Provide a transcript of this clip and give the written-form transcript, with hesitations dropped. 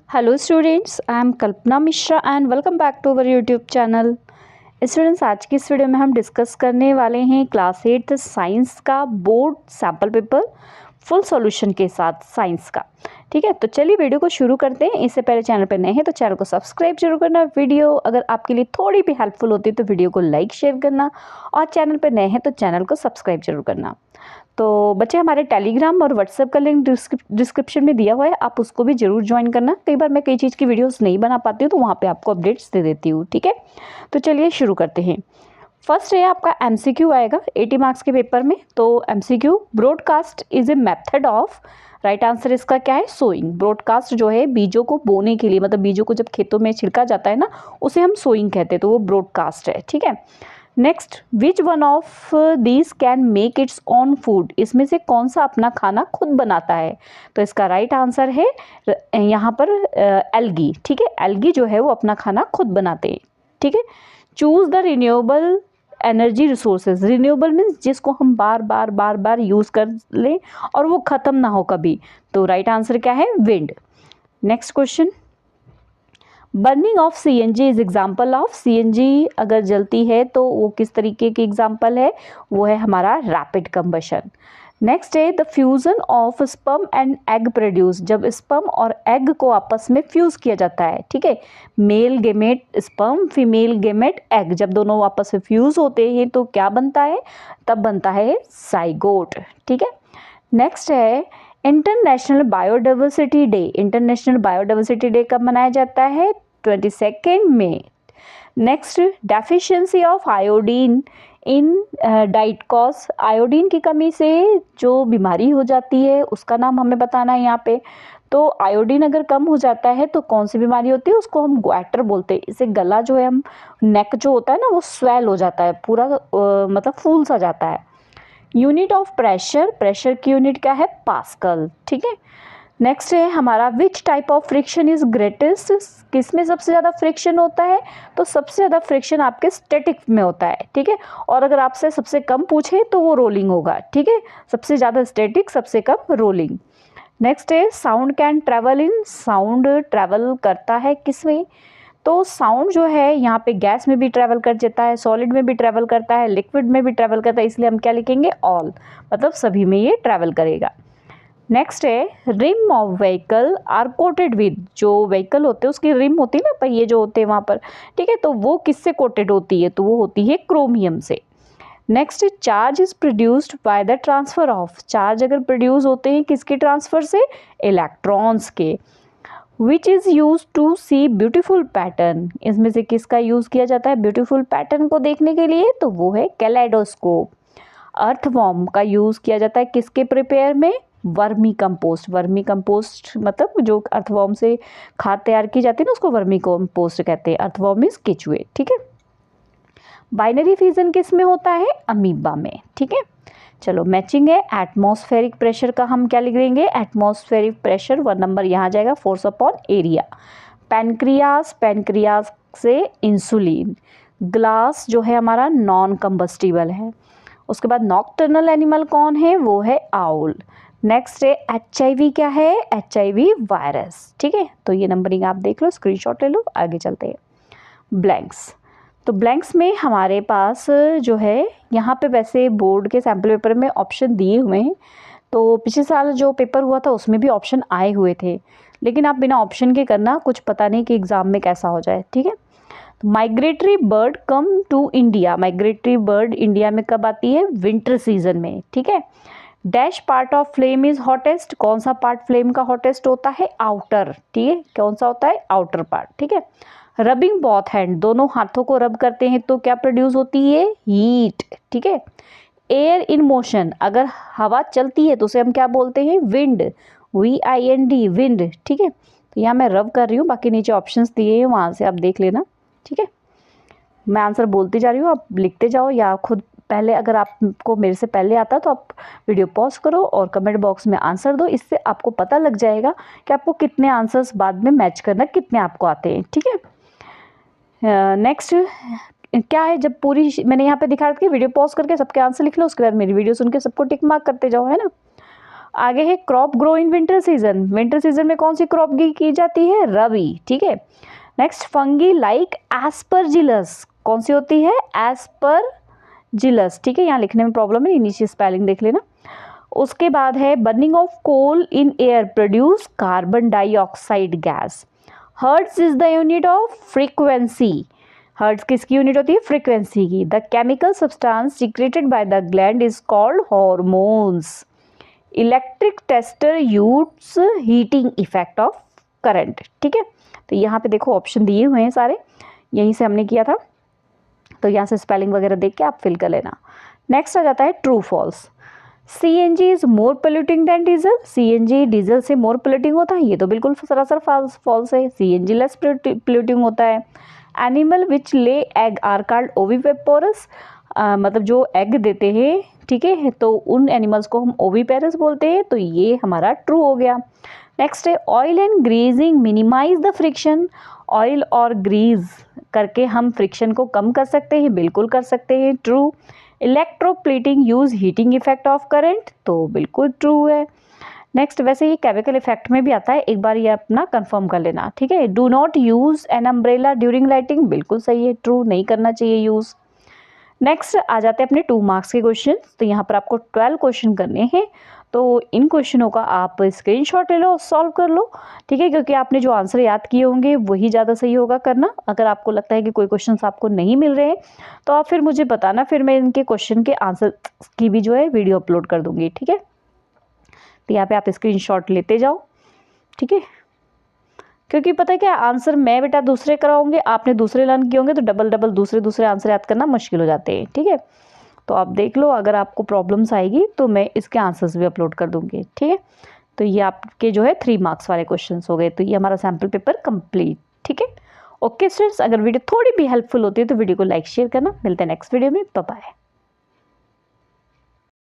Hello students, I am Kalpana Mishra and welcome back to our YouTube channel. Students, आज की इस video में हम डिस्कस करने वाले हैं क्लास 8 साइंस का board sample paper full solution के साथ साइंस का। ठीक है, तो चलिए वीडियो को शुरू करते हैं। इससे पहले चैनल पर नए हैं तो चैनल को सब्सक्राइब जरूर करना। वीडियो अगर आपके लिए थोड़ी भी हेल्पफुल होती है तो वीडियो को लाइक शेयर करना, और चैनल पर नए हैं तो चैनल को सब्सक्राइब जरूर करना। तो बच्चे, हमारे टेलीग्राम और व्हाट्सएप का लिंक डिस्क्रिप्शन में दिया हुआ है, आप उसको भी जरूर ज्वाइन करना। कई बार मैं कई चीज़ की वीडियोस नहीं बना पाती हूँ तो वहाँ पे आपको अपडेट्स दे देती हूँ। ठीक है, तो चलिए शुरू करते हैं। फर्स्ट है आपका एमसीक्यू आएगा 80 मार्क्स के पेपर में। तो MCQ, broadcast is a method of, right answer इसका क्या है? सोइंग। ब्रॉडकास्ट जो है बीजों को बोने के लिए, मतलब बीजों को जब खेतों में छिड़का जाता है ना, उसे हम सोइंग कहते हैं, तो वो ब्रॉडकास्ट है। ठीक है, next, which one of these can make its own food? इसमें से कौन सा अपना खाना खुद बनाता है? तो इसका राइट आंसर है यहाँ पर एल्गी। ठीक है, एल्गी जो है वो अपना खाना खुद बनाते हैं। ठीक है, choose the renewable energy resources. Renewable means जिसको हम बार बार यूज कर लें और वो खत्म ना हो कभी। तो राइट आंसर क्या है? Wind. Next question, burning of CNG is example of. CNG अगर जलती है तो वो किस तरीके की एग्जाम्पल है? वो है हमारा रैपिड कंबशन। नेक्स्ट है the fusion of sperm and egg produce. जब स्पर्म और एग को आपस में फ्यूज किया जाता है, ठीक है, male gamete sperm, female gamete egg, जब दोनों आपस में फ्यूज होते हैं तो क्या बनता है? तब बनता है साइगोट। ठीक है, नेक्स्ट है international biodiversity day. International biodiversity day कब मनाया जाता है? 22 मई। Next, deficiency of iodine in diet cause. Iodine की कमी से जो बीमारी हो जाती है उसका नाम हमें बताना है यहाँ पे। तो आयोडीन अगर कम हो जाता है तो कौन सी बीमारी होती है? उसको हम ग्वाटर बोलते हैं। इसे गला जो है, हम नेक जो होता है ना, वो स्वेल हो जाता है पूरा, मतलब फूल सा जाता है। यूनिट ऑफ प्रेशर, प्रेशर की यूनिट क्या है? पास्कल। ठीक है, नेक्स्ट है हमारा which type of friction is greatest. किस में सबसे ज़्यादा फ्रिक्शन होता है? तो सबसे ज़्यादा फ्रिक्शन आपके स्टैटिक में होता है। ठीक है, और अगर आपसे सबसे कम पूछे तो वो रोलिंग होगा। ठीक है, सबसे ज़्यादा स्टैटिक, सबसे कम रोलिंग। नेक्स्ट है sound can travel in. Sound travel करता है किस में? तो साउंड जो है यहाँ पे गैस में भी ट्रैवल कर जाता है, सॉलिड में भी ट्रैवल करता है, लिक्विड में भी ट्रैवल करता है, इसलिए हम क्या लिखेंगे? ऑल, मतलब सभी में ये ट्रैवल करेगा। नेक्स्ट है rim of vehicle are coated with. जो व्हीकल होते हैं उसकी रिम होती है ना, पहिए जो होते हैं वहाँ पर, ठीक है, तो वो किससे कोटेड होती है? तो वो होती है क्रोमियम से। Next, charge is produced by the transfer of. Charge अगर प्रोड्यूस होते हैं किसके ट्रांसफर से? इलेक्ट्रॉन्स के। Which is use to see beautiful pattern. इसमें से किसका यूज किया जाता है ब्यूटीफुल पैटर्न को देखने के लिए? तो वो है कैलेडोस्कोप। अर्थवॉर्म का यूज किया जाता है किसके प्रिपेयर में? Vermi compost. वर्मी कंपोस्ट मतलब जो अर्थवॉर्म से खाद तैयार की जाती है ना, उसको वर्मी कंपोस्ट कहते हैं। अर्थवॉर्म इज केचुए। ठीक है, बाइनरी फिजन किस में होता है? अमीबा में। ठीक है, चलो मैचिंग है। एटमॉस्फेरिक प्रेशर का हम क्या लिख देंगे? एटमॉस्फेरिक प्रेशर 1 नंबर यहाँ जाएगा, force upon area. Pancreas, pancreas से इंसुलिन। ग्लास जो है हमारा नॉन कंबस्टिबल है। उसके बाद नॉक्टर्नल एनिमल कौन है? वो है आउल। नेक्स्ट है HIV क्या है? HIV virus. ठीक है, तो ये नंबरिंग आप देख लो, स्क्रीनशॉट ले लो, आगे चलते हैं। ब्लैंक्स, तो ब्लैंक्स में हमारे पास जो है यहाँ पे वैसे बोर्ड के सैम्पल पेपर में ऑप्शन दिए हुए हैं, तो पिछले साल जो पेपर हुआ था उसमें भी ऑप्शन आए हुए थे, लेकिन आप बिना ऑप्शन के करना, कुछ पता नहीं कि एग्ज़ाम में कैसा हो जाए। ठीक है, migratory bird come to India. Migratory bird India में कब आती है? विंटर सीजन में। ठीक है, dash part of flame is hottest. कौन सा पार्ट फ्लेम का हॉटेस्ट होता है? आउटर। ठीक है, कौन सा होता है? Outer part. ठीक है, रबिंग बोथ हैंड, दोनों हाथों को रब करते हैं तो क्या प्रोड्यूस होती है? हीट। ठीक है, एयर इन मोशन, अगर हवा चलती है तो उसे हम क्या बोलते हैं? विंड। VIND, wind. ठीक है, तो यहाँ मैं रब कर रही हूँ, बाकी नीचे ऑप्शंस दिए हैं, वहाँ से आप देख लेना। ठीक है, मैं आंसर बोलती जा रही हूँ, आप लिखते जाओ, या खुद पहले अगर आपको मेरे से पहले आता तो आप वीडियो पॉज करो और कमेंट बॉक्स में आंसर दो। इससे आपको पता लग जाएगा कि आपको कितने आंसर्स बाद में मैच करना, कितने आपको आते हैं। ठीक है, नेक्स्ट क्या है, जब पूरी मैंने यहाँ पे दिखा रखी है, वीडियो पॉज करके सबके आंसर लिख लो, उसके बाद मेरी वीडियो सुन के सबको टिक मार्क करते जाओ, है ना। आगे है crop grow in winter season, winter season में कौन सी क्रॉप की जाती है, रबी, ठीक है। नेक्स्ट फंगी लाइक एस्परजिलस, कौन सी होती है, एस्परजिलस, ठीक है, यहाँ लिखने में प्रॉब्लम है, नीचे स्पेलिंग देख लेना। उसके बाद है burning of coal in air produce carbon dioxide gas, hertz is the unit of frequency, hertz किसकी यूनिट होती है, फ्रीक्वेंसी की। The chemical substance secreted by the gland is called hormones, electric tester use heating effect of current, ठीक है। तो यहाँ पे देखो ऑप्शन दिए हुए हैं सारे, यहीं से हमने किया था, तो यहाँ से स्पेलिंग वगैरह देख के आप फिल कर लेना। नेक्स्ट आ जाता है true false, CNG is more polluting than diesel, CNG diesel से मोर पोल्यूटिंग होता है, ये तो बिल्कुल सरासर फॉल्स है, CNG लेस पोल्यूटिंग होता है। एनिमल विच ले एग आर कॉल्ड ओविपेपोरस, मतलब जो एग देते हैं, ठीक है, तो उन एनिमल्स को हम ओविपेरस बोलते हैं, तो ये हमारा ट्रू हो गया। नेक्स्ट है oil and greasing minimise the friction, oil और ग्रीज करके हम फ्रिक्शन को कम कर सकते हैं, बिल्कुल कर सकते हैं, true. Electroplating use heating effect of current, तो बिल्कुल ट्रू है। नेक्स्ट वैसे ये केमिकल इफेक्ट में भी आता है, एक बार ये अपना कंफर्म कर लेना, ठीक है। Do not use an umbrella during lighting, बिल्कुल सही है, ट्रू, नहीं करना चाहिए यूज़। नेक्स्ट आ जाते हैं अपने 2 मार्क्स के क्वेश्चन, तो यहाँ पर आपको 12 क्वेश्चन करने हैं, तो इन क्वेश्चनों का आप स्क्रीनशॉट ले लो, सॉल्व कर लो, ठीक है, क्योंकि आपने जो आंसर याद किए होंगे वही ज़्यादा सही होगा करना। अगर आपको लगता है कि कोई क्वेश्चंस आपको नहीं मिल रहे हैं तो आप फिर मुझे बताना, फिर मैं इनके क्वेश्चन के आंसर की भी जो है वीडियो अपलोड कर दूँगी, ठीक है। तो यहाँ पे आप स्क्रीनशॉट लेते जाओ, ठीक है, क्योंकि पता है क्या, आंसर मैं बेटा दूसरे कराऊंगे, आपने दूसरे लर्न किए होंगे, तो डबल डबल दूसरे आंसर याद करना मुश्किल हो जाते हैं, ठीक है। तो आप देख लो, अगर आपको प्रॉब्लम्स आएगी तो मैं इसके आंसर्स भी अपलोड कर दूंगी, ठीक है। तो ये आपके जो है 3 मार्क्स वाले क्वेश्चंस हो गए, तो ये हमारा सैम्पल पेपर कंप्लीट, ठीक है। ओके स्टूडेंट्स, अगर वीडियो थोड़ी भी हेल्पफुल होती है तो वीडियो को लाइक शेयर करना, मिलते हैं नेक्स्ट वीडियो में, बाय बाय।